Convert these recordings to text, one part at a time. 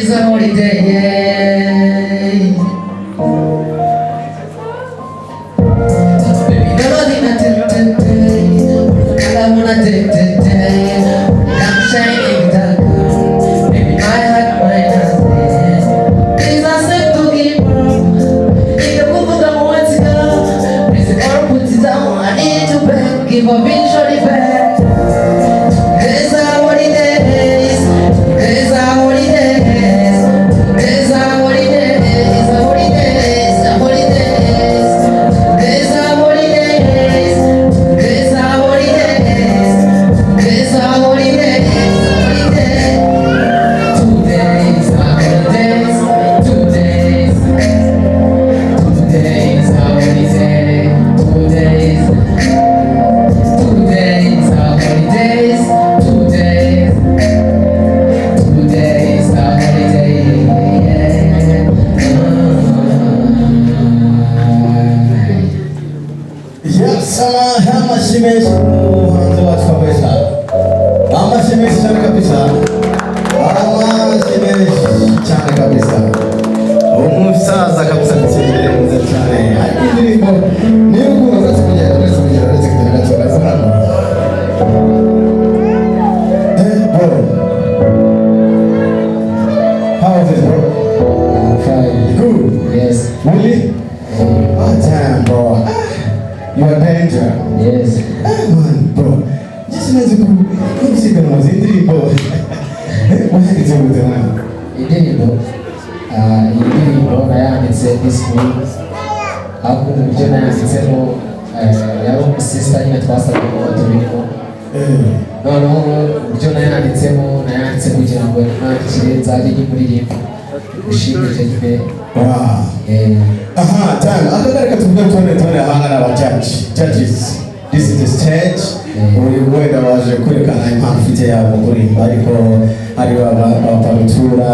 It's a holiday, yeah. Baby, nobody not today. I wanna take today. I'm shining dark. Baby, my heart, my heart. Please accept to give up. If you put the one to go, please don't put it down. I need to beg. Give up, in shorty back. It's a holiday. It's a holiday. It's a holiday. It's a holiday. It's a holiday. It's a holiday. It's a holiday. It's a holiday. Today's a holiday. Today's a holiday. Today's a holidays. Today's a holiday. Yes, hamashimesha umuhanzi wacu kabisa. Hamashimesha cyane kabisa. Hamashimesha cyane kabisa. Umusaza kabisa cyane mwiza cyane. Hari indirimbo niyo ukunda kugenda uretse kugenda cyane. Bro. How is it, bro? Fine. Good. Yes. Really? Oh damn, bro. You are danger. Yes. Man, bro. Just imagine you see them was indirimbo. What is it with the man? Indirimbo nayanditse this week. Ahubwo uburyo nayanditsemo yari umusista nyine twasabye ngo tubirimo. Noneho uburyo nayanditse kugira ngo nandikire nzajye nk'umuririmbo ushimije nyine. Aha, time. Akagarika tuvuge ahangana aba judges. This is the stage. Wenda waje kwerekana impamvu ufite yabo kuririmba, ariko hari abaparutura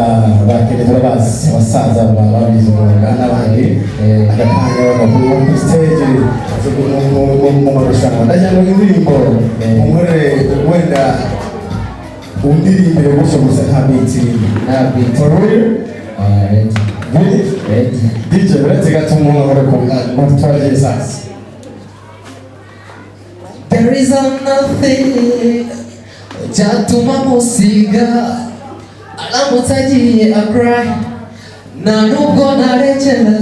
bakeneye bazi abasaza babizi umwuga n'abandi agakanya bakuru kuri stage mu marushanwa. Ndagira ngo indirimbo umure wenda undiririmbire gutyo gusa nta beat irimo. Nta beat. For real? Ready? Ready. DJ, let's get to more. There is nothing cyatuma musiga aramutse agiye cry nta nubwo narekera.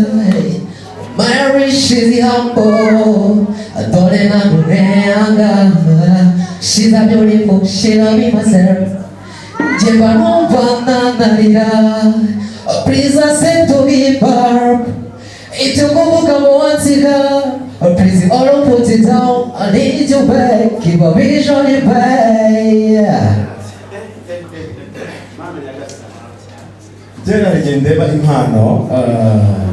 My wish is humble, dore namurenga. She's a beautiful, she love me myself. Jemba numva nanarira. Please accept to give up. Itukubuka muwansiga. Please all put it down. I need you back. Keep a vision in back. Jena rigendeba impano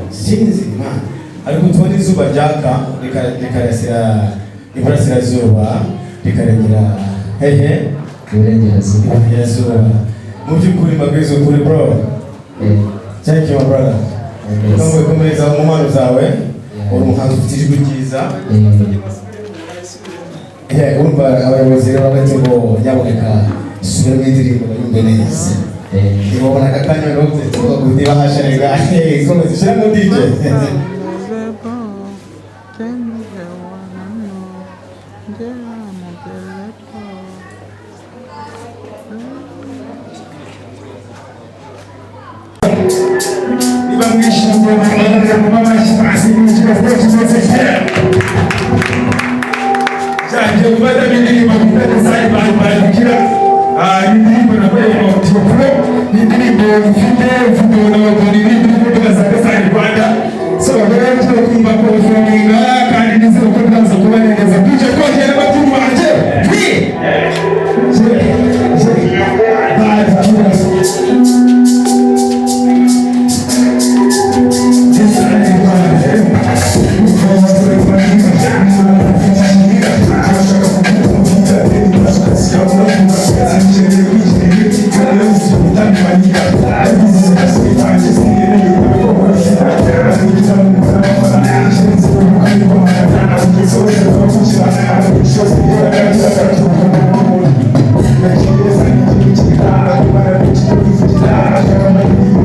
sinzi impano ariko tubona izuba ryaka rikarasira iburasirazuba rikarengera hehe iburengerazuba. Mu by'ukuri mbabwiza ukuri bro. Thank you my brother. Ntabwo komereza mu mpano zawe. Uri umuhanzi ufite ijwi ryiza. Urumva abayobozi rero bagati ngo nyaboneka isubire mu indirimbo yumve neza. Ibona kakanya no kugira hasharega. Komeza shira mu DJ. Thank you.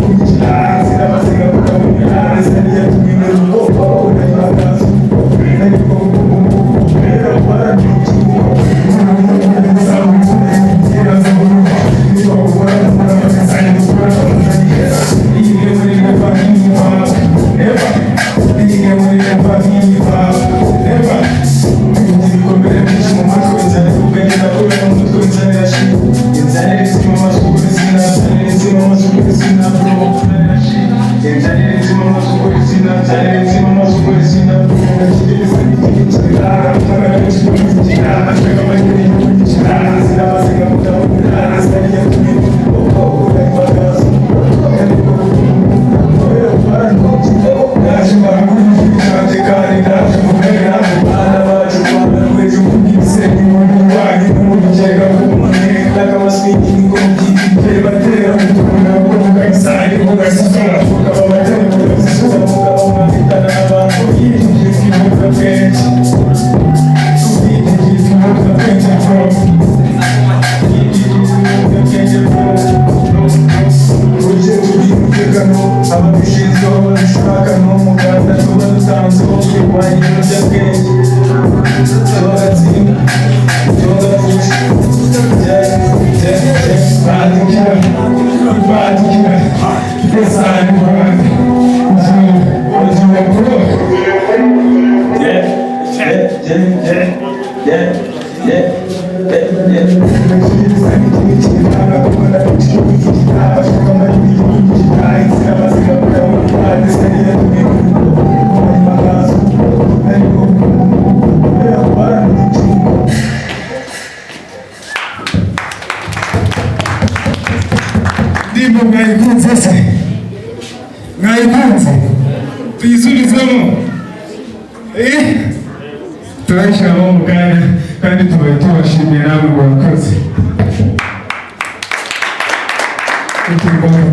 turashyiramo mu kanya kandi tubaye tubashimiye namwe murakoze.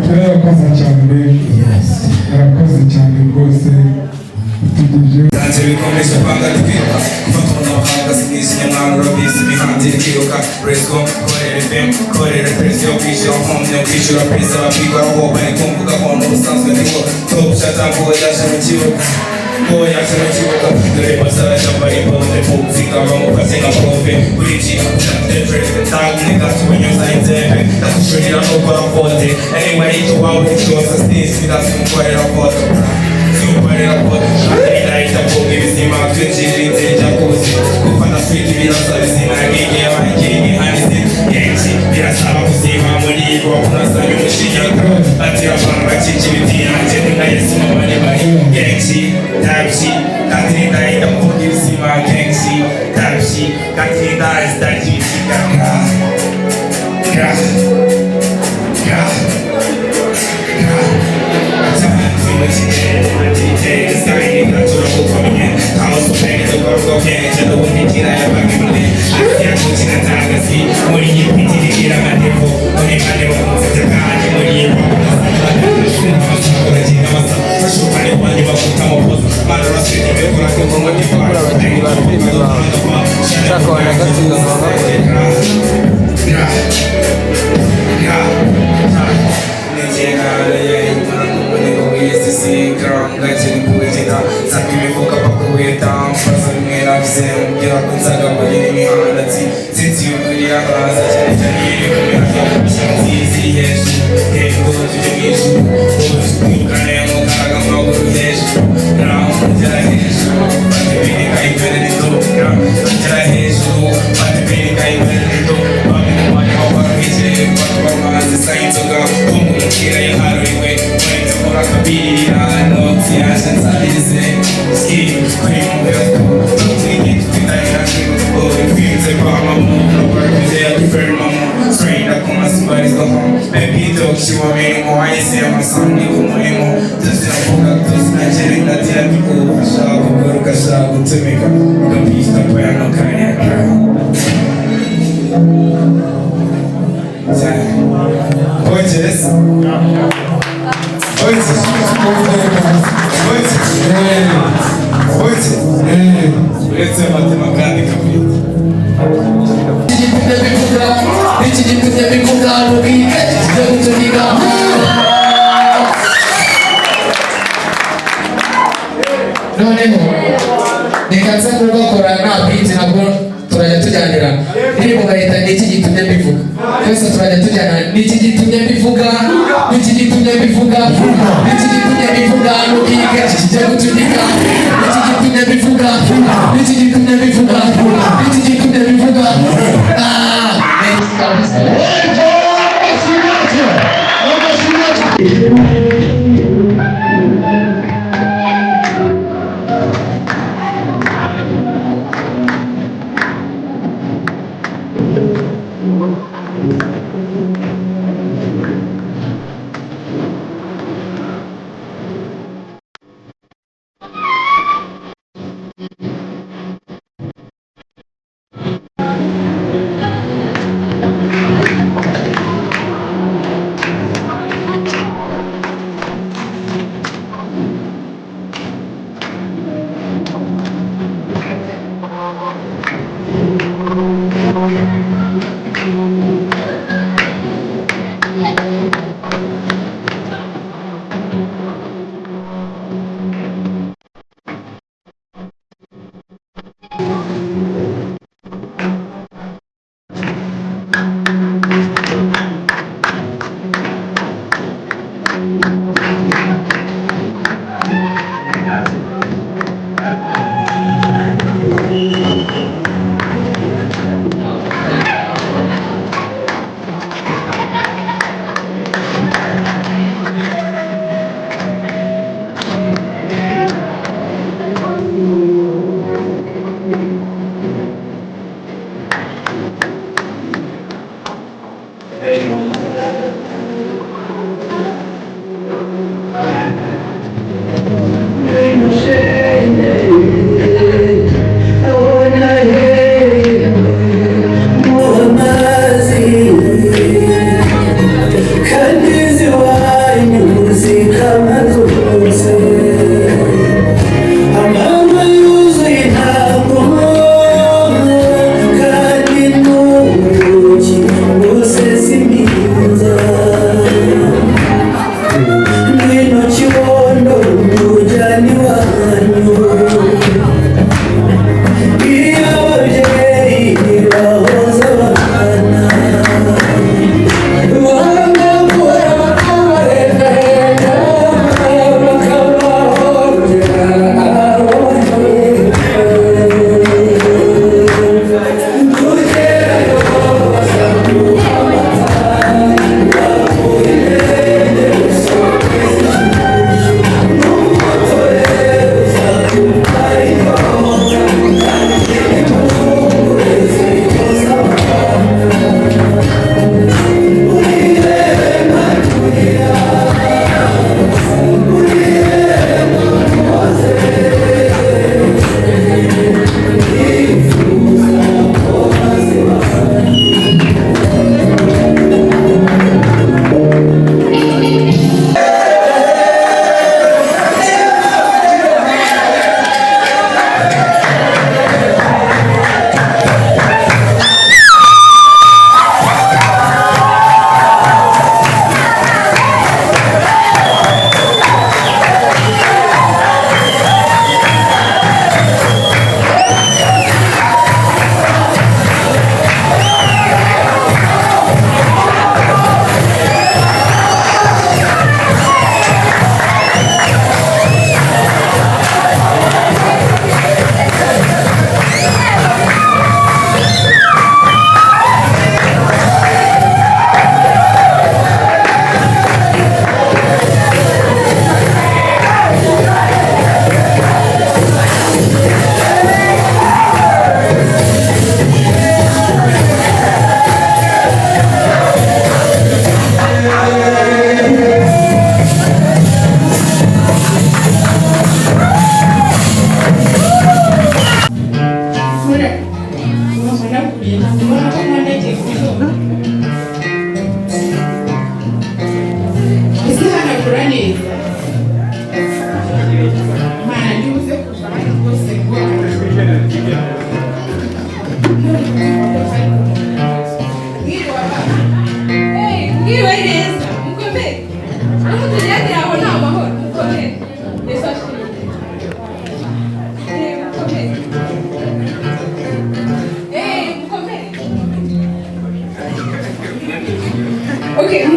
Turakoze cyane, murakoze cyane rwose. Dance bikomeje kwanga twiruka kufatana n'abahanga sinisi nyamwana urabizi imihanda iri kwiruka resco korera fm korera presiyo kwishyura homyo kwishyura pesa abapigwa aho bari kumvuga ko n'ubusanzwe niho top shatambuwe yaje mu kibuga yaje mu kibuga dore basara cyambara imbonde pupfika bamufashe nka profe kuri iki detrese ntabwo gatubanyuza inzembe ndakushurira no gukora fote anyway tuwawe cyose sinisi ndasimukorera foto simukorera foto Ita pogi bizima twinjira inzira kuzi gufana switi birasa bizima ngenge abangenge hanise yenshi birasaba kuzima muri rwo kunasanya umushinya ati abantu bakiki biti yanjye na Yesu mabane bari yenshi tabshi katinda ita pogi bizima yenshi tabshi katinda istati bitika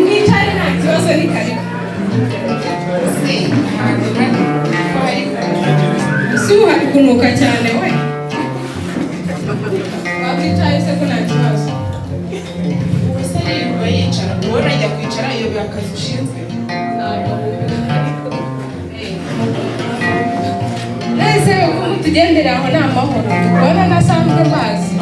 mwicare nta kibazo ni karibu si uhari kunuka cyane we wakwicaye se ko nta kibazo gusa yirirwa yicara wowe urajya kwicara iyo biba akazi ushinzwe ese tugendere aho ni amahoro tubona nasanzwe bazi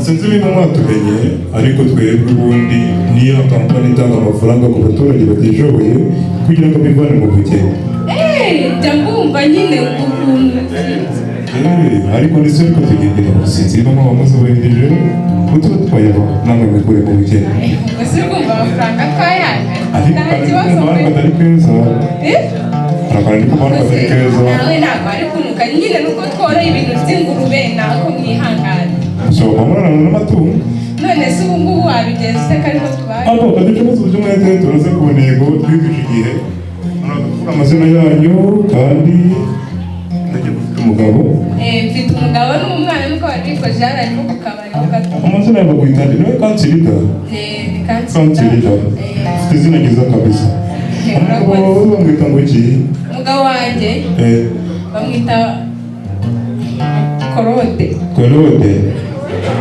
sinzi niba mwatumenye ariko twebwe ubundi niyo kampani itanga amafaranga ku baturage batishoboye kugira ngo bivane mu bukene. jya mbumva nyine ukuntu ariko ndetse ariko tugendera sinzi niba mwabamuzubahirije kutuba twayaba namwe mwikure mu bukene. gusa urumva amafaranga twayanga nta kibazo pe atari keza arakandi kumara atari keza nawe ntabwo ari kunuka nyine nuko tworoye ibintu by'ingurube nako mwihangane ushobora kumurana n'amatungo none se ubu ngubu wabigenza uteka ariko tubaye ariko kaducuruza by'umwete turaze ku ntego twigije igihe muravuga amazina yanyu kandi najya gufite umugabo mfite umugabo n'umwana nuko bari bikoze hano ariko ku kabari ho gato amazina yawe bagwitande niwe kansirida ni kansirida ufite izina ryiza kabisa umugabo wawe bamwita ngo iki umugabo wanjye bamwita Korode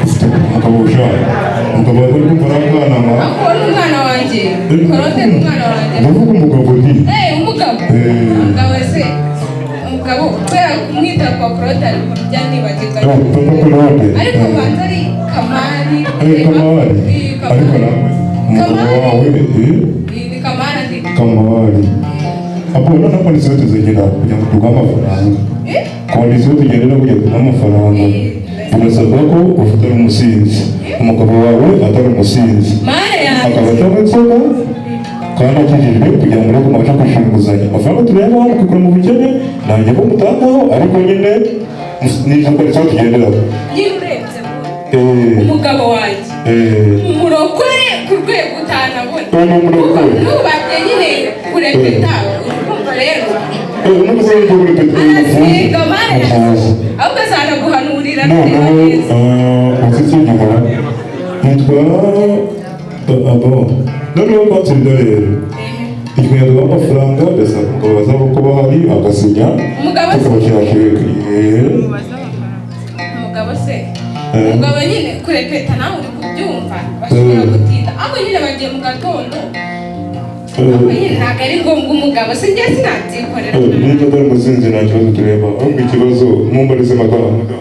ufite umugabo ushaka umugabo wawe uri kumva n'akana ako n'umwana wanjye Korode n'umwana wanjye ndavuga umugabo ni umugabo se umugabo kubera kumwita kwa Korode ari mu bya nibagirwa ariko banza ari Kamari ariko nawe umugabo wawe ni Kamari hapo unaona kondisiyo tuzigendera kugira ngo tuguhe amafaranga kondisiyo tugendera kugira ngo tuguhe amafaranga birasabwa ko ufite umusinzi umugabo wawe atari umusinzi akaba atanga inzoga kandi akijijwe kugira ngo urebe mubashe kwishyura inguzanyo amafaranga tureba hano kugura mu bukene nanjye ko mutangaho ariko nyine n'izo kondisiyo tugenderaho nyine urebye umugabo wanjye umurokore ku rwego utanabona nubabye nyine kurepeta urumva rero arasiga mare ahubwo azanaguhanurira neza ufite inyuma nitwa noneho kansirida rero igihe yaduha amafaranga ndasaba umugabo bazaba kuba hari agasinya tukabashyira sheke umugabo se umugabo nyine kurepeta nawe uri kubyumva bashobora gutinda ahubwo nyine bagiye mu gatondo ahubwo nyine ntabwo ari ngombwa umugabo se njye sinabyikorera niba atari umusinzi nta kibazo tureba ahubwo ikibazo mumbarize amagambo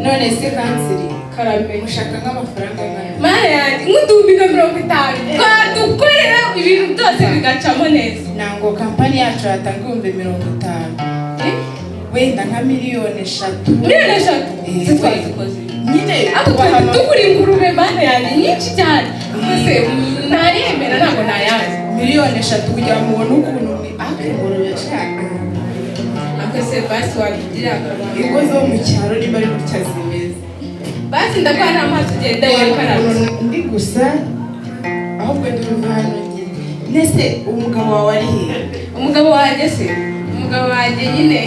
none se kanseri karame mushaka nk'amafaranga angana mare yanjye nk'uduhumbi na 50 twadukorera ibintu byose bigacamo neza ntabwo kampani yacu yatanga ibihumbi 50 wenda nka miliyoni 3 miliyoni 3 se twazikoze nyine tugura ingurube mare yanjye nyinshi cyane mbese ntariyemera ntabwo nayazi miliyoni 3 kugira ngo mubone ukuntu ingurube cyane akase basi wabigira ingo zo mu cyaro niba ari gutya zimeze basi ndakwana amazi ugenda wakaraba ndi gusa ahubwo ndi hano nese umugabo wawe ari he umugabo wanjye se umugabo wanjye nyine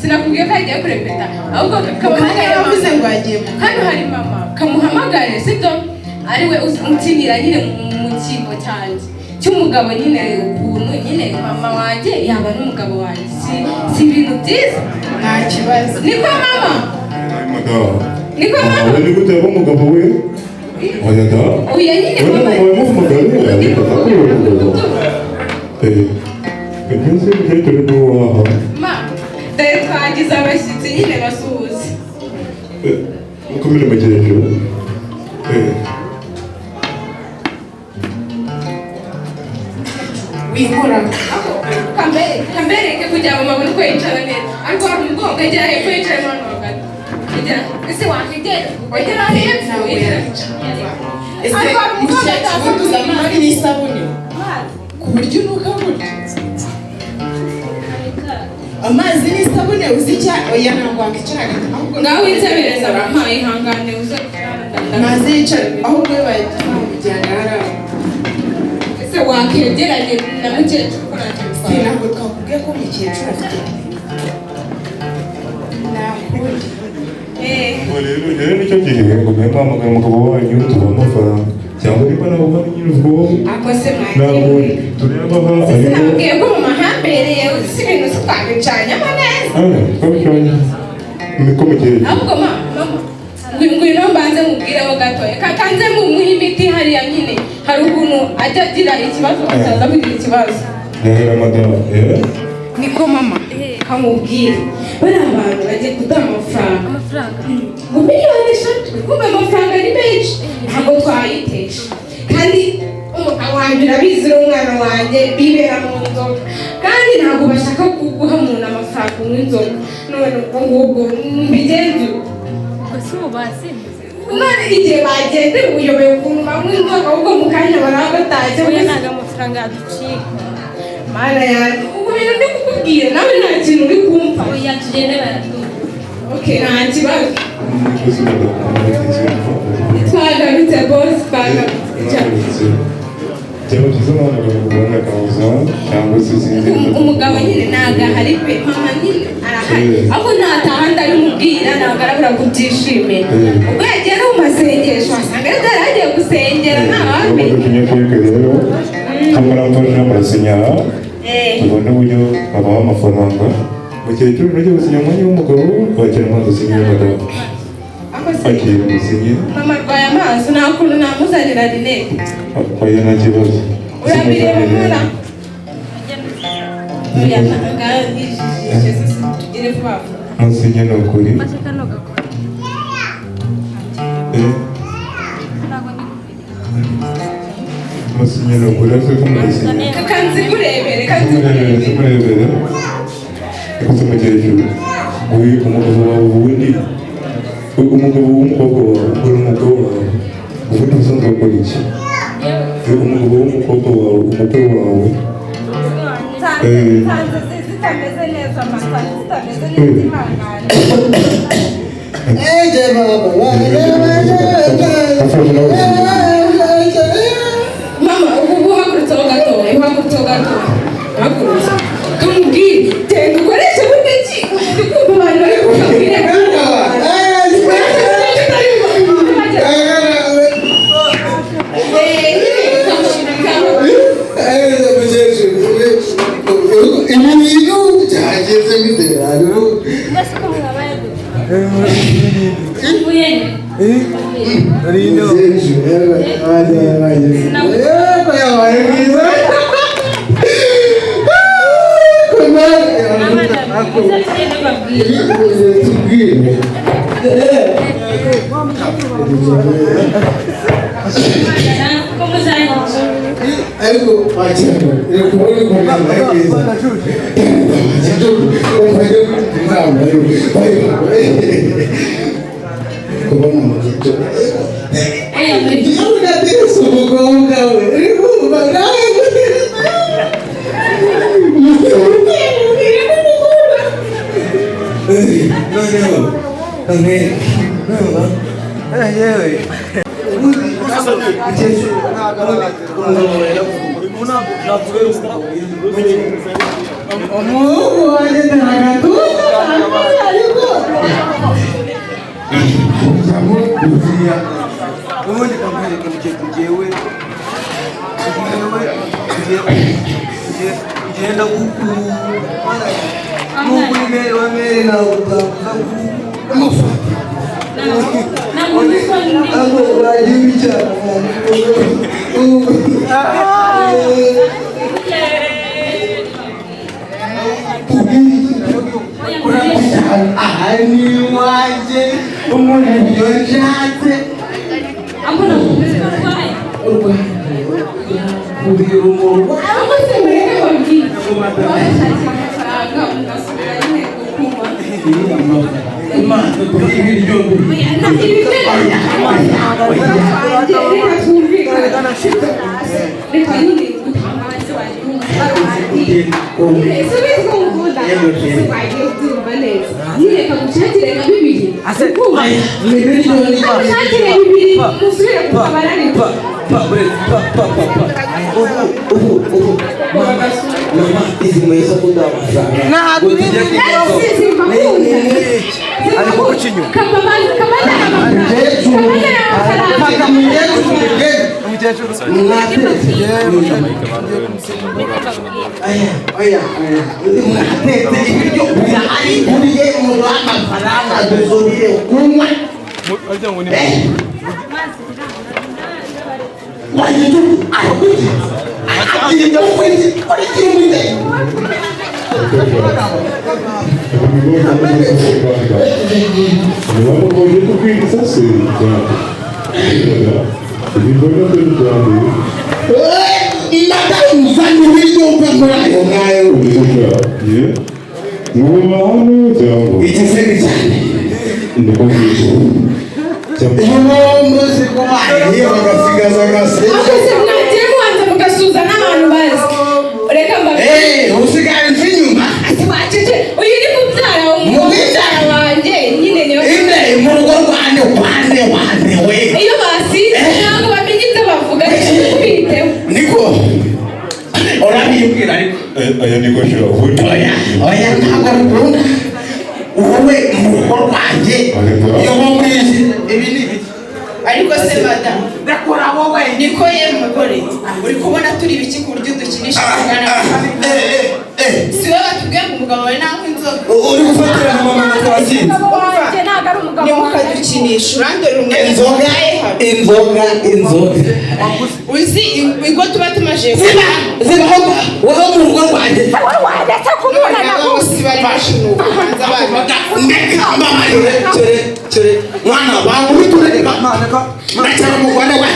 sinakubwiye ko agiye kurepeta ahubwo kamuhamagare yavuze ngo agiye hano hari mama kamuhamagare sibyo ariwe ukinira nyine mu cyimbo cyanjye cy'umugabo nyine ukuntu nyine mama wanjye yaba n'umugabo wanjye si ibintu byiza nta kibazo niko mama niko mama ni gute yaba umugabo we oya da oya nyine mama umugabo ariko atakubona Penzi mkeke ndio hapa. Ma, dai twagize abashyitsi nyine basuhuza. Ukomere magejo. Wikora. Kambere ke kugira ngo mabone ko yicara neza. Ariko hari umugongo agera hepfo yicara hano hagati. Agera. Ese wakigera? Agera hepfo. Ese umugongo amazi n'isabune. Ku buryo unuka buryo. Amazi n'isabune uzicya oya ntabwo wakicaraga ahubwo ngaho witabireza abampaye ihangane uza amazi yicara ahubwo bayajyana hariya. Ese wakegeranye na mukecuru ko ntacyo bitwaye ntabwo twakubwiye ko mukecuru afite nakundi Rero nicyo gihe ngo mwe mwamagana umugabo wanyu tuba amafaranga cyangwa niba nabo bari nyine ubwo akose ntabwo mwagiye tureba aha ariko sinabwiye ko mu mahambereye si ibintu twabicanyamo neza twabicanye niko mugiye ahubwo mama ngwino mbanze mubwireho gatoya kanze mumuhe imiti hariya nyine hari ukuntu ajya agira ikibazo ataza kugira ikibazo ndahera madara niko mama kamubwire bariya abantu bagiye kuduha amafaranga ngo miliyoni 3 kumva amafaranga ni menshi ntabwo twayitesha kandi umugabo wanjye urabizi n'umwana wanjye bibera mu nzoga kandi ntabwo bashaka guha umuntu amafaranga unywa inzoga none ubwo ngubwo mbigenze none igihe bagende uyoboye ukuntu banywa inzoga ahubwo mu kanya barabatashye ntabwo amafaranga yaducika mana yanjye ubu bintu ndi kukubwira nawe nta kintu uri kumva oya tugende baraduha okay nta kibazo twagarutse boss twagarutse cyangwa byiza n'umugabo ubona akaza cyangwa se izindi umugabo nyine ntabwo ahari pe mama nyine arahari ahubwo nataha ndabimubwira ntabwo arabura kubyishimira ubwo yagiye no mu masengesho wasanga yari agiye gusengera nta habi tunyafurika rero tumara mfasha murasinyara tubone uburyo babaha amafaranga mukecuru nujya gusinya umwanya w'umugabo wakira amazi usinya y'abagabo akira umusinyi mama arwaye amaso nta kuntu namuzanira rinete oya nta kibazo urabireba mwana oya ntabwo yijijije tugire vuba vuba musinyi ni ukuri musinyi ni ukuri ase ko murasinya kanzikurebere murebere ikoze mukecuru uyu umugabo wawe ubundi umugabo w'umukobwa wawe uri umugabo wawe ubundi usanzwe akora iki umugabo w'umukobwa wawe umukwe wawe zitameze neza amasaha zitameze neza ihangane mama ubu uhagurutseho gatoya uhagurutse kamubwire genda ukoreshe butiki ndi kumva abantu bari kukabwira Oya, mwatete ibiryo birahari buriye mu amafaranga duzonire kunywa. Wajitu akuti. Akati yo kwiti, kwiti mwite. Aya niko shira. Oya ntabwo wowe murugo rwanjye iyo mwese ibinini ariko se madam ndakora wowe niko ye mugore uri kubona turi biki ku buryo dukinisha kugana si wowe batubwiye ngo umugabo wawe ntaho inzoga uri gufatira mu mama twasinze ni mukadukinisha urandorera umwe inzoga uzi ingo tuba tumaje zibaho wowe mu rugo rwanjye bose bari bashinuka hanze abana ture mwana bangu biturere mwana ka mwana mu Rwanda we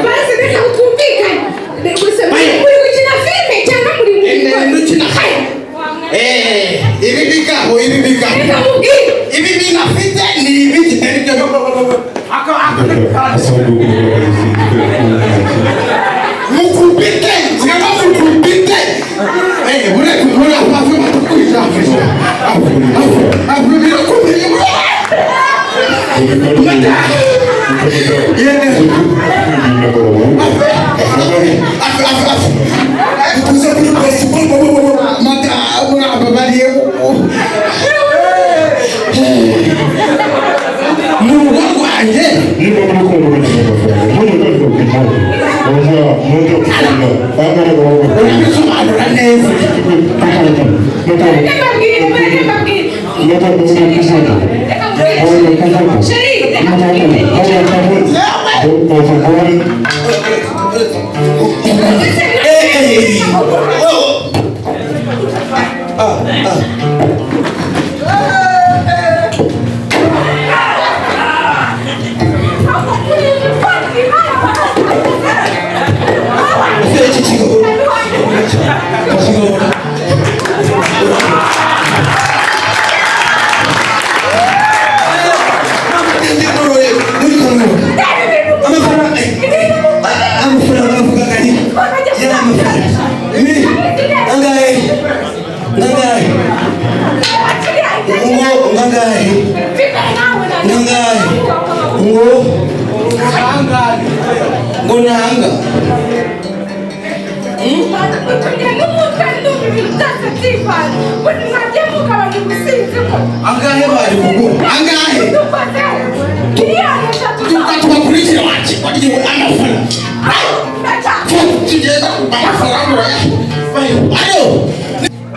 basi reka utumvikane gusa muri gukina filime cyangwa muri gukina ibi bikaho ibi binafite ni ibiki byo mukubite ngaba mukubite bure kubura bafu bakuisha afu bila kubiri mata yene mata abuna babaliye Mwange Nipo kuna kumbu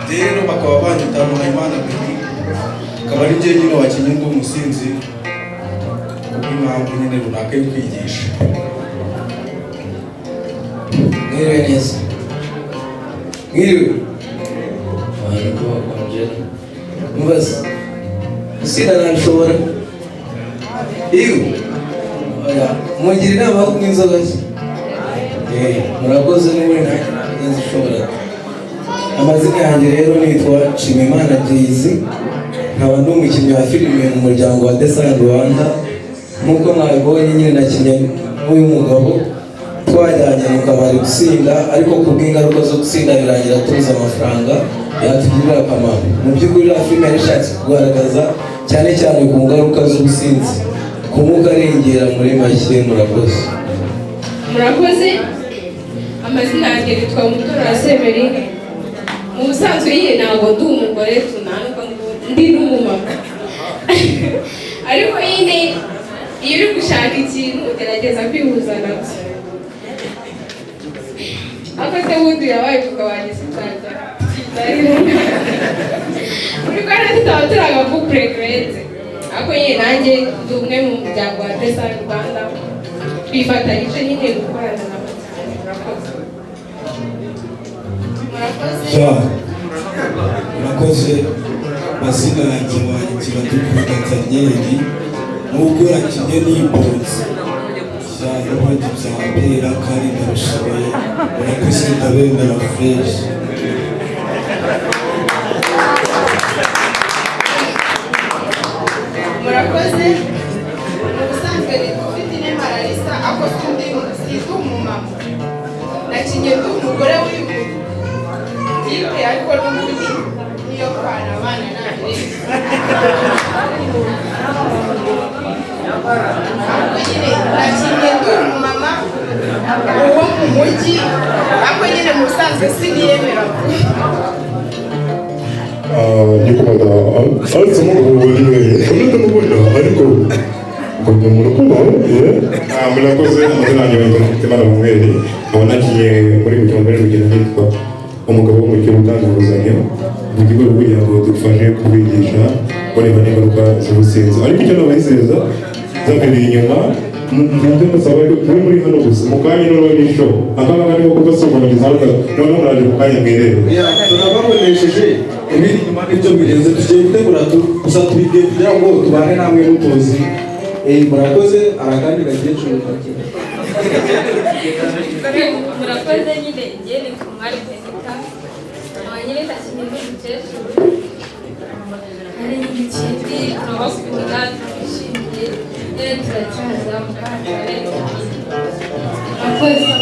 rero bakaba banyita Muhayimana Beni akaba ari njye nyine wakinnye ngo umusinzi kubw'impamvu nyine runaka yo kwigisha. Mwiriwe neza. Mwiriwe. Ariko konje. Mbaza. Usina nashobora. Iyo. Oya, mugira inama yo kunywa inzoga. Murakoze niwe ntazi ushobora. Amazina yanjye rero nitwa Nshimiyimana Jayz, nkaba ndi umukinnyi wa filime mu muryango wa Design Rwanda. Nk'uko mwabibonye nyine nakinnye n'uyu mugabo twajyanye mu kabari gusinda, ariko kubw'ingaruka zo gusinda birangira tubuze amafaranga yatugirira akamaro. Mu by'ukuri la filime yashatse kugaragaza cyane cyane ku ngaruka z'ubusinzi kumuka arengera muri make. Murakoze. Amazina yanjye nitwa Mutora Severine. Mu busanzwe yiye ntabwo ndi umugore tunanuka ngo ndi n'umumama ariko nyine iyo uri gushaka ikintu ugerageza kwihuza nabyo ako se wundi yabaye umugabo wanjye sitajya muri Rwanda tutaba turi agakupure grete ako nyine nanjye ndi umwe mu muryango wa Design Rwanda twifatanyije nyine gukorana nabo cyane. murakoze mazina yanjye wandikira dukunda Daniel nubwo yakinnye n'impunzi n'ubundi byabera kandi ndabishoboye murakoze ndabemera fresh. murakoze ubusanzwe ufite inema Larissa ako si umumama nakinye ndi umugore w'ikipe ariko n'ubundi niyo kwana abana nawe nyine nakinye ndi umumama uwo mu mujyi ako nyine mu busanzwe siniyemera nikubaza ariko mubonye uretse mubona ariko kujya mu rukundo murakoze amazina yanjye witwa Mutimana Emmanuel nkaba nagiye muri gutuma mbere urugendo nitwa umugabo wo mu kigo utanga inguzanyo mu kigo kugira ngo dufashe kubigisha bareba n'ingaruka z'ubusinzi ariko icyo nabizeza zabereye inyuma ntabyo musaba turi muri hano gusa mu kanya n'uruhu n'isho akaba arimo kubasobanuriza noneho muraje mu kanya mwirebe turababonesheje ibiri inyuma n'ibyo birenze tugiye gutegura gusa tubibwiye kugira ngo tubane namwe n'utozi murakoze arakandi gakecuru murakoze nyine njye ni kumwari Benita nyine takinye n'umukecuru ari n'ikindi turabakunda turishimye turacyaza mukandare murakoze.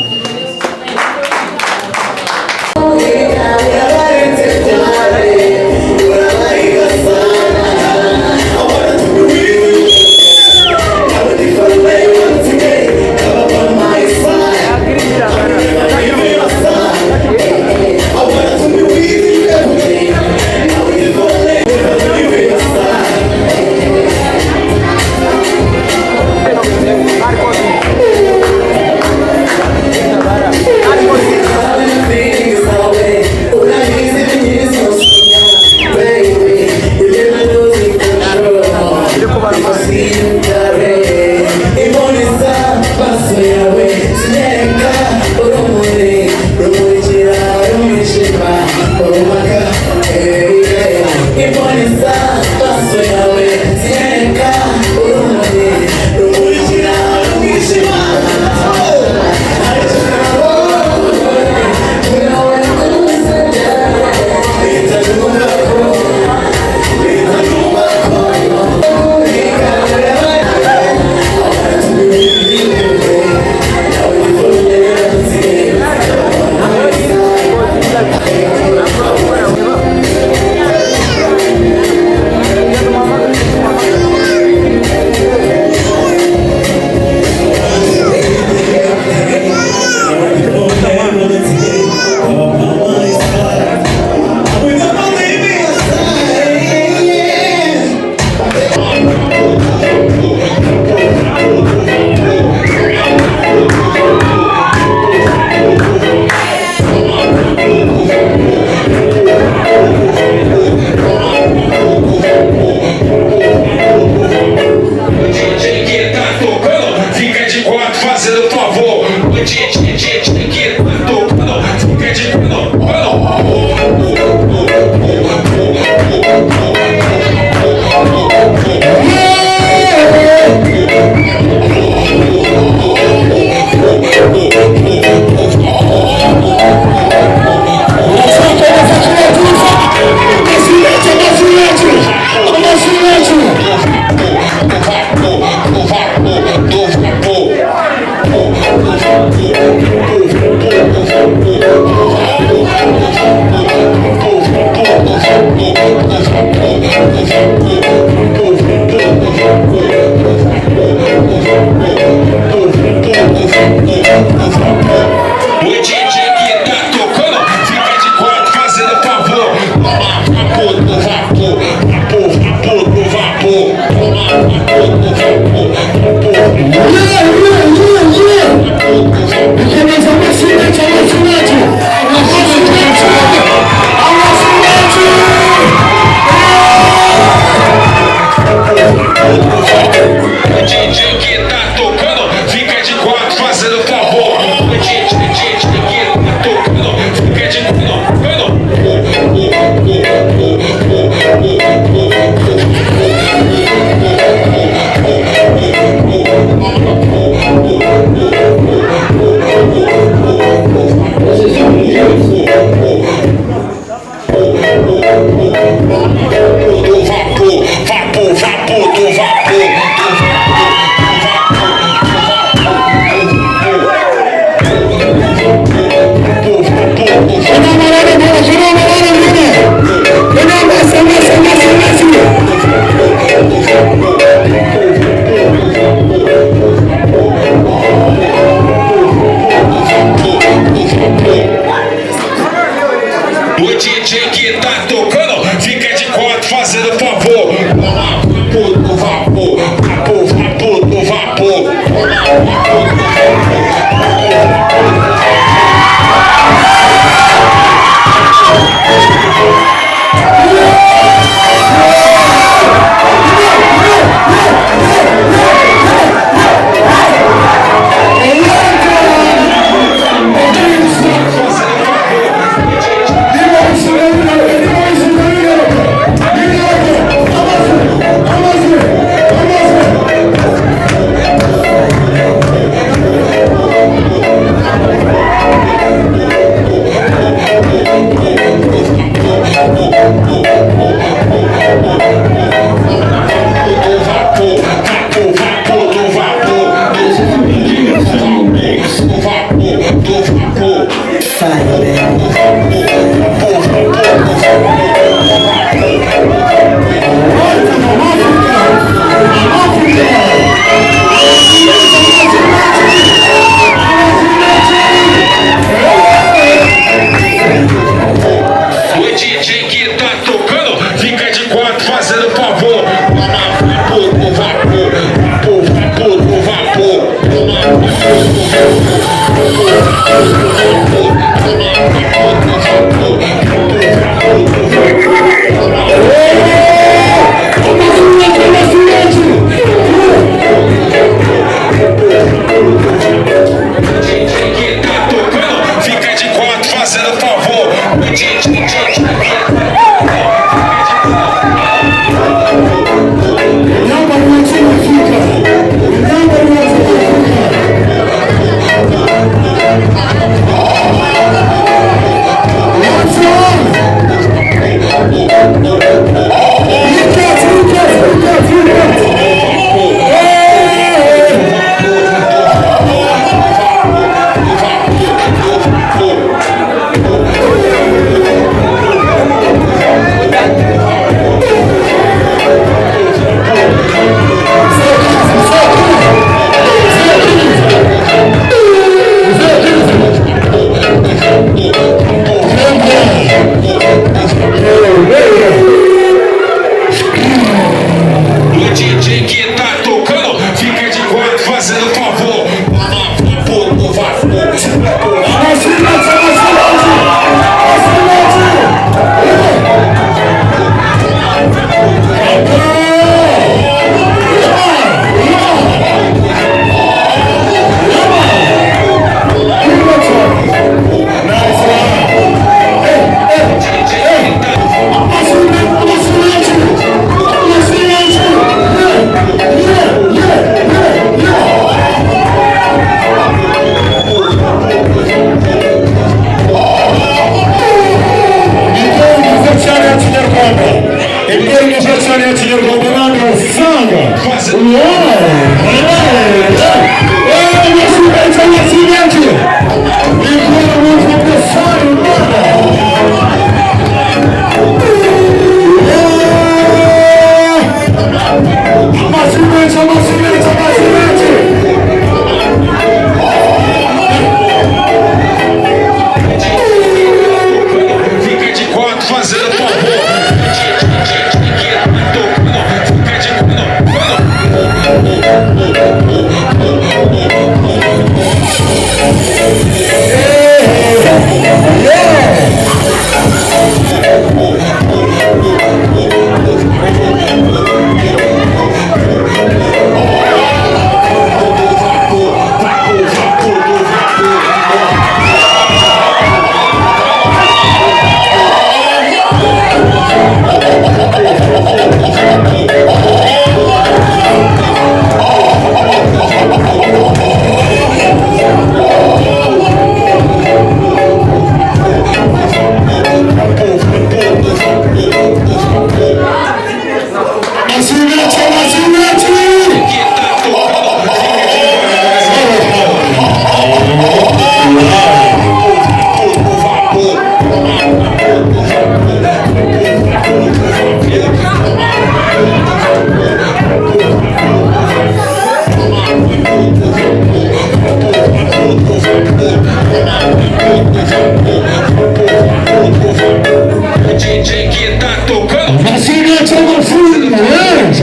DJ que tá tocando. Vacina de mafunho,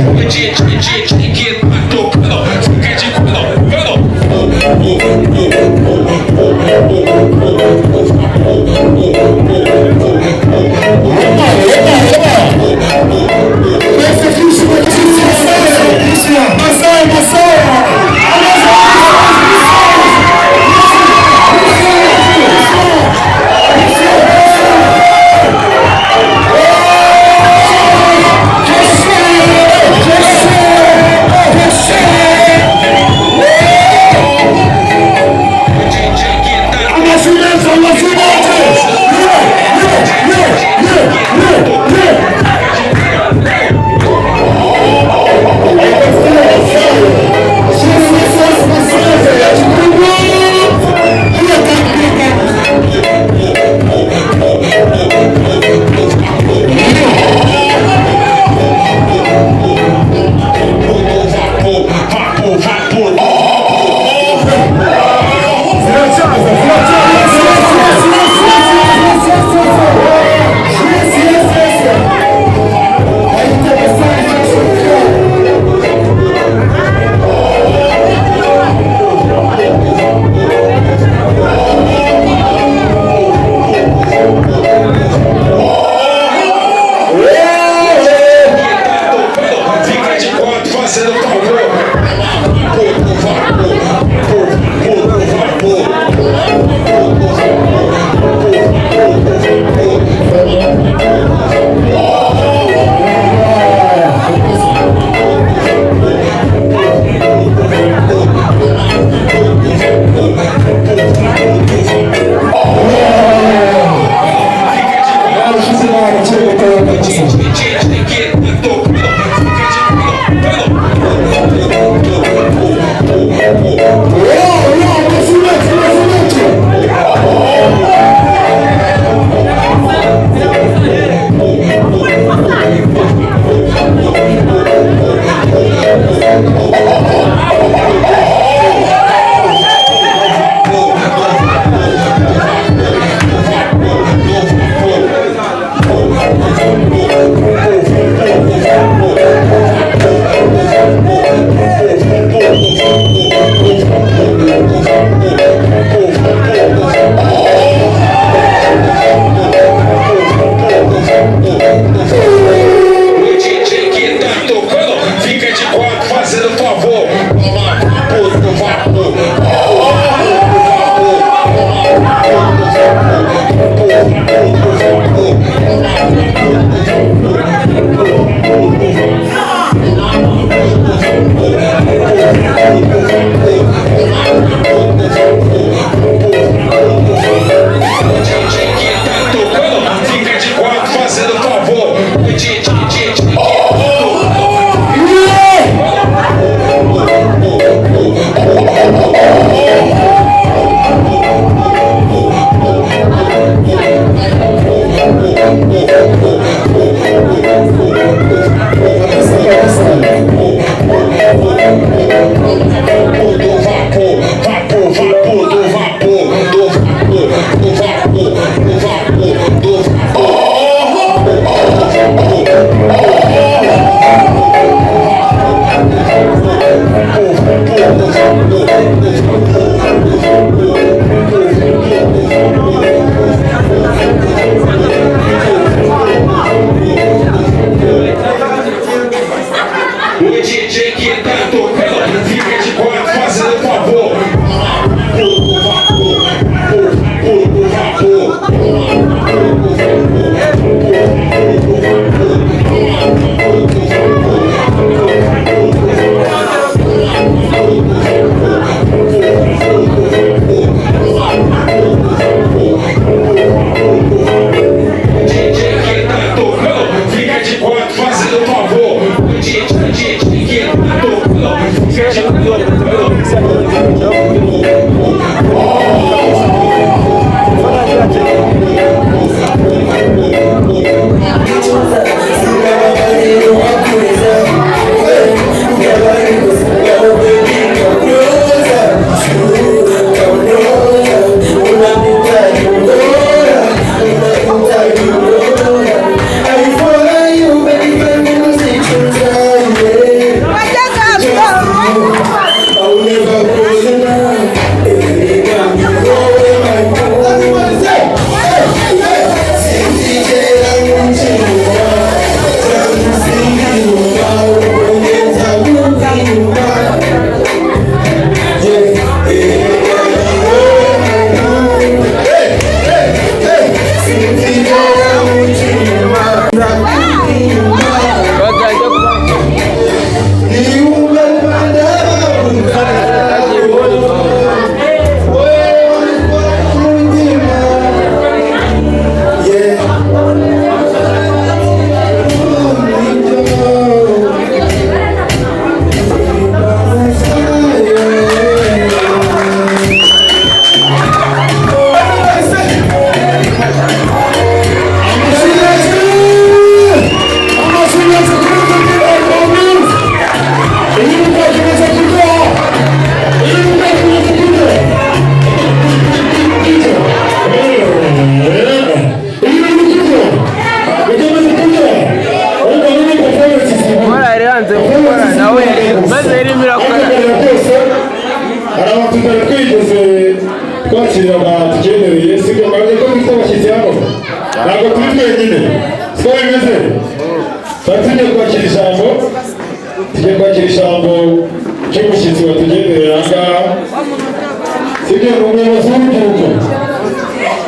O DJ que tá tocando. Fica de quando. essa aqui se vai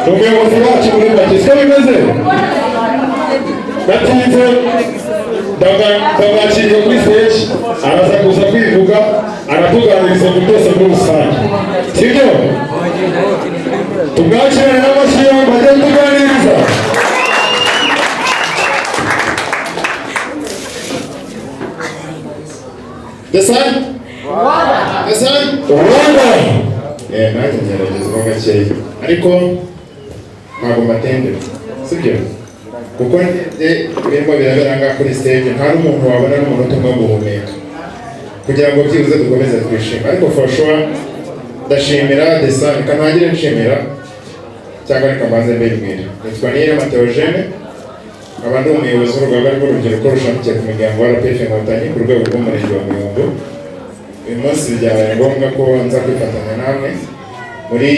umuyobozi wacu muri make siko bimeze gatinze ndabakiriye kuri stage araza kuza kwivuga aratuganiriza ku byose muri rusange sibyo tubwakirane n'amashyi bajya tuganiriza Desan? Desan? Rwanda! Nanjye ngeragezwa gakeya ariko ntabwo mbatendera sibyo kuko birimo birabera ngaha kuri stage nta n'umuntu wabona n'umunota umwe guhumeka kugira ngo byibuze dukomeze twishime ariko for sure ndashimira Desan kanagire nshimira cyangwa reka mbanze mbibwira nitwa Niyirema Theogene aba ndi umuyobozi w'urugaga rw'urubyiruko rushamikiye ku miryango wa RPF Inkotanyi ku rwego rw'umurenge wa Muyumbu. Uyu munsi byabaye ngombwa ko nza kwifatanya namwe muri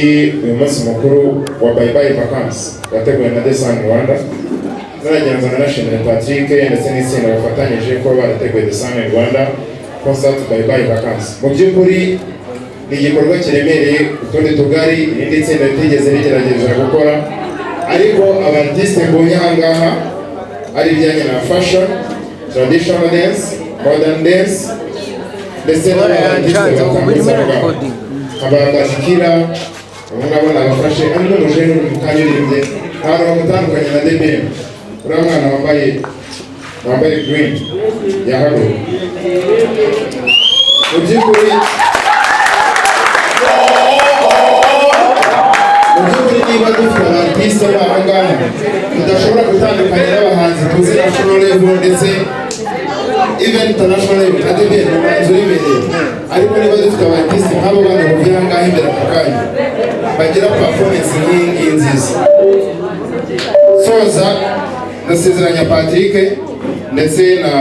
uyu munsi mukuru wa Bye Bye Vacances wateguwe na Desan Rwanda. Nzagenzana nanashimira Patrick ndetse n'itsinda bafatanyije ko barateguye Desan Rwanda concert Bye Bye Vacances. Mu by'ukuri ni igikorwa kiremereye utundi tugari irindi tsinda ritigeze rigerageza gukora ariko abartiste mbonye aha ngaha ari ibijyanye na fashion, traditional dance, modern dance ndetse n'abartiste batambutse abagabo abagazikira urabona abafashe ari n'umuje n'umukanyurinde ntabwo bamutandukanye na DBM uriya mwana wambaye green yahaguruka mu by'ukuri niba dufite abartiste b'aha ngaha tudashobora gutandukanya n'abahanzi tuzi national level ndetse even international level na DBM umuhanzi uribereye ariko niba dufite abartiste nk'abo bana bavuye aha ngaha imbere ako kanya bagira performance nk'iyi nziza soza ndasezeranya Patrick ndetse na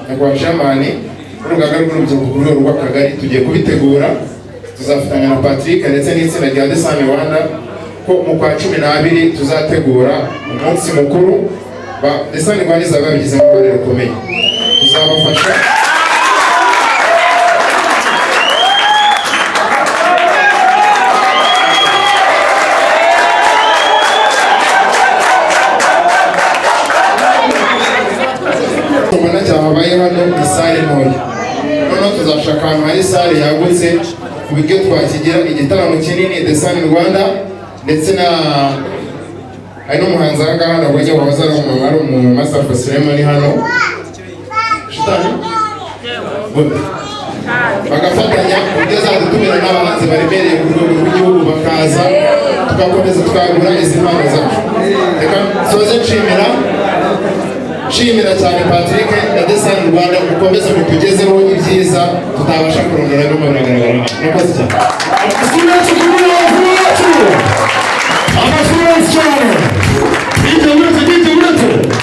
nyakubahwa Shamani urugaga rw'urubyiruko ku rwego rw'akagari tugiye kubitegura tuzafatanya na Patrick ndetse n'itsinda rya Desan Rwanda ko mu kwa 12 tuzategura umunsi mukuru Desan Rwanda izaba yabigizemo uruhare rukomeye tuzabafasha tubona cyabaye hano isare ntoya noneho tuzashaka ahantu hari sare yagutse ku buryo twakigira igitaramo kinini Desan Rwanda ndetse na hari n'umuhanzi aha ngaha nabonye wahoze ari mu Master of Ceremony hano Shitani bagafatanya uburyo azadutumira n'abahanzi baremereye ku rwego rw'igihugu bakaza tugakomeza twagura izi mpano zacu reka soze nshimira cyane Patrick na Desan Rwanda gukomeza kutugezeho ibyiza tutabasha kurondora no biragaragara murakoze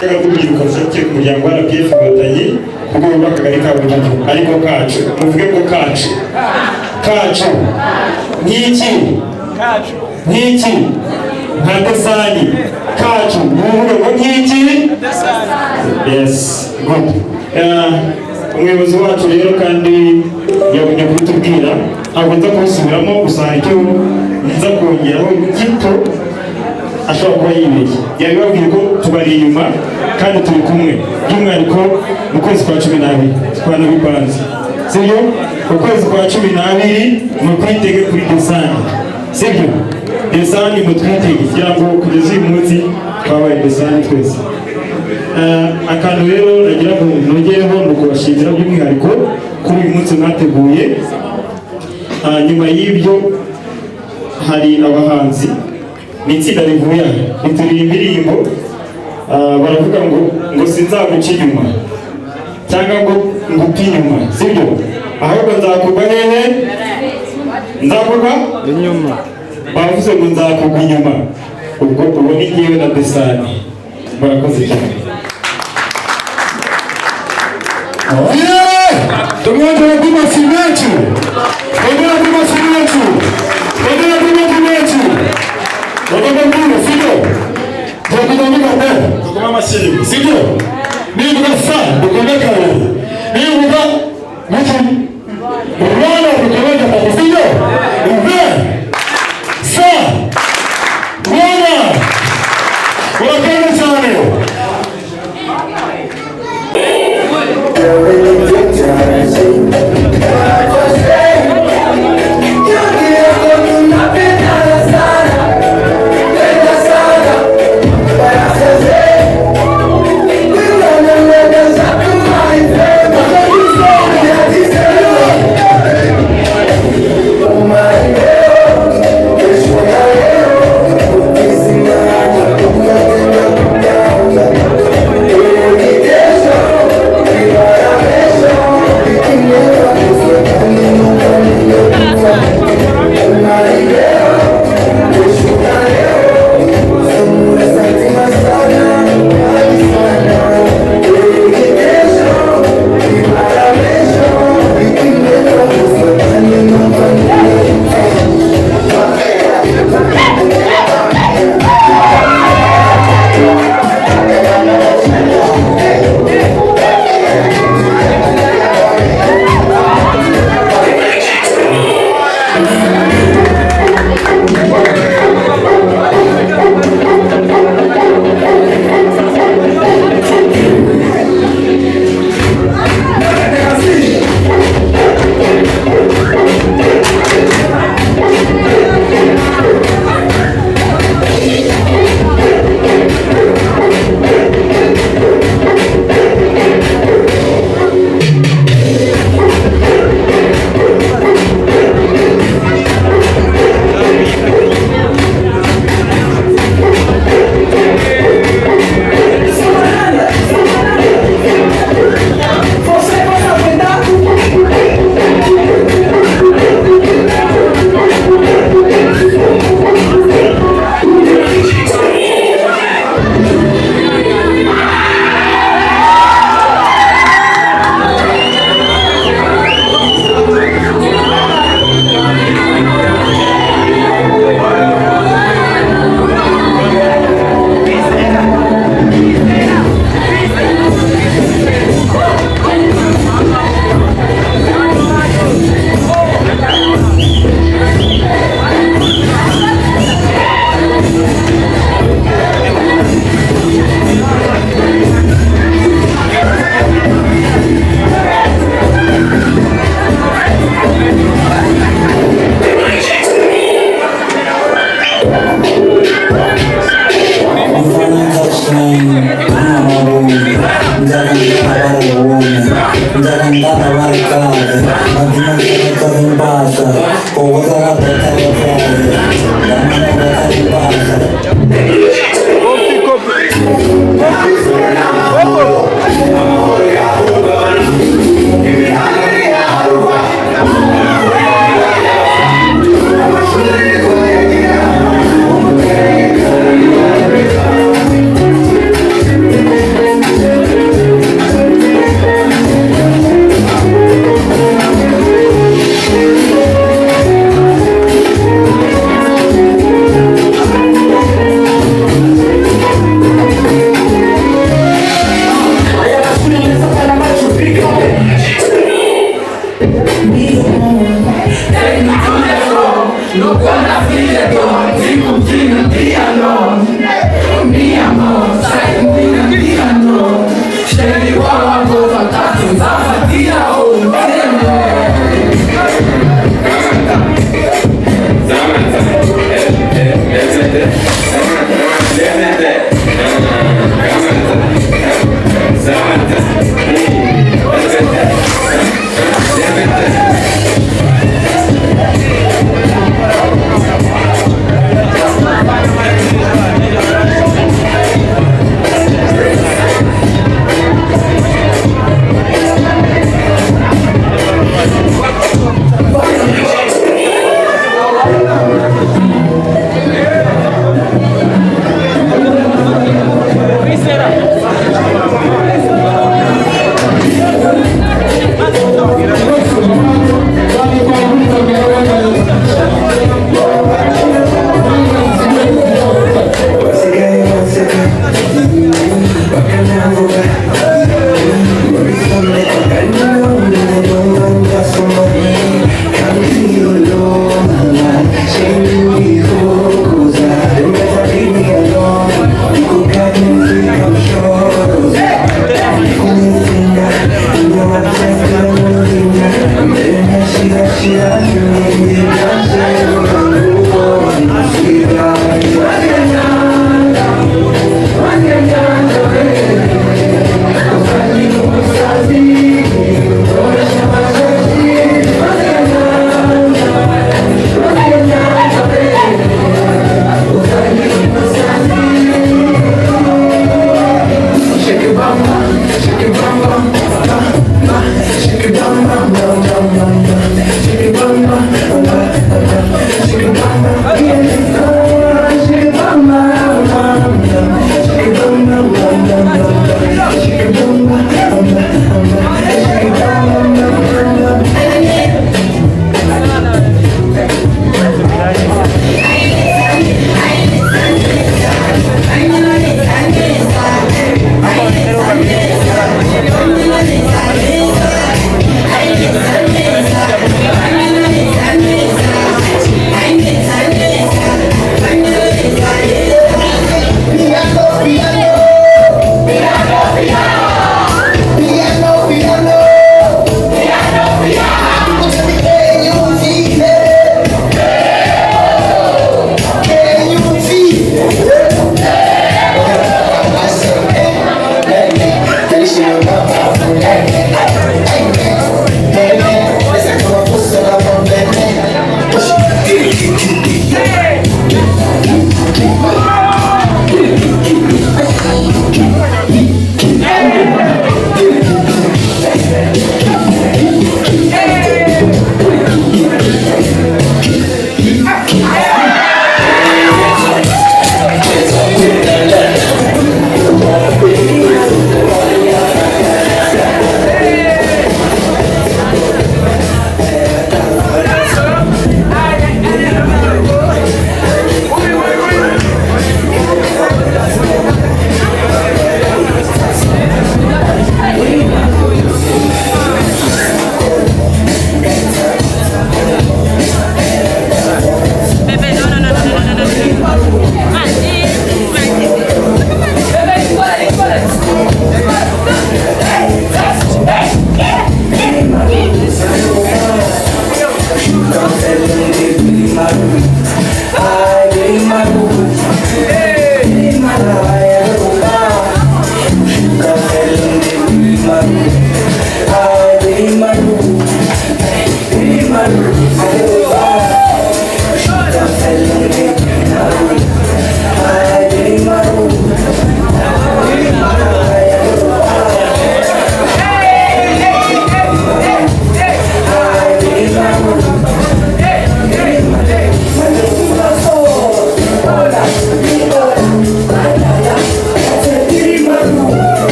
cyane urubyiruko rushamikiye ku muryango wa RPF Inkotanyi ku rwego rw'akagari ka Bujumbura ariko kacu muvuge ngo kacu nk'iki nka Desani kacu muvuge ngo nk'iki yes good umuyobozi wacu rero kandi yabonye kutubwira ntabwo nza kubisubiramo gusa icyo nza kongeraho gito ashobora kuba yibeshye yabibabwiye ko tubari inyuma kandi turi kumwe by'umwihariko mu kwezi kwa 12 twanabipanze sibyo ukwezi kwa 12 mutwitege kuri Desan sibyo Desan mutwitege kugira ngo kugeza uyu munsi twabaye Desan twese akantu rero nagira ngo nongereho ni ukubashimira by'umwihariko kuri uyu munsi mwateguye nyuma y'ibyo hari abahanzi n'itsinda rivuye rituriye indirimbo baravuga ngo sinzaguca inyuma cyangwa ngo ngupe inyuma sibyo ahubwo nzakugwa hehe nzakugwa inyuma bavuze ngo nzakugwa inyuma ubwo ni ngewe na Desan murakoze cyane Tumwete wa kuma simetu Tumwete wa kuma simetu Tumwete wa kuma simetu Tumwete wa kuma sio Tumwete wa kuma mbele Tukuma masimu sio Ni mga saa Tukumeka wewe Ni mga Mtu Rwana tukumeka kwa sio Uve Saa Rwana Urakoze cyane.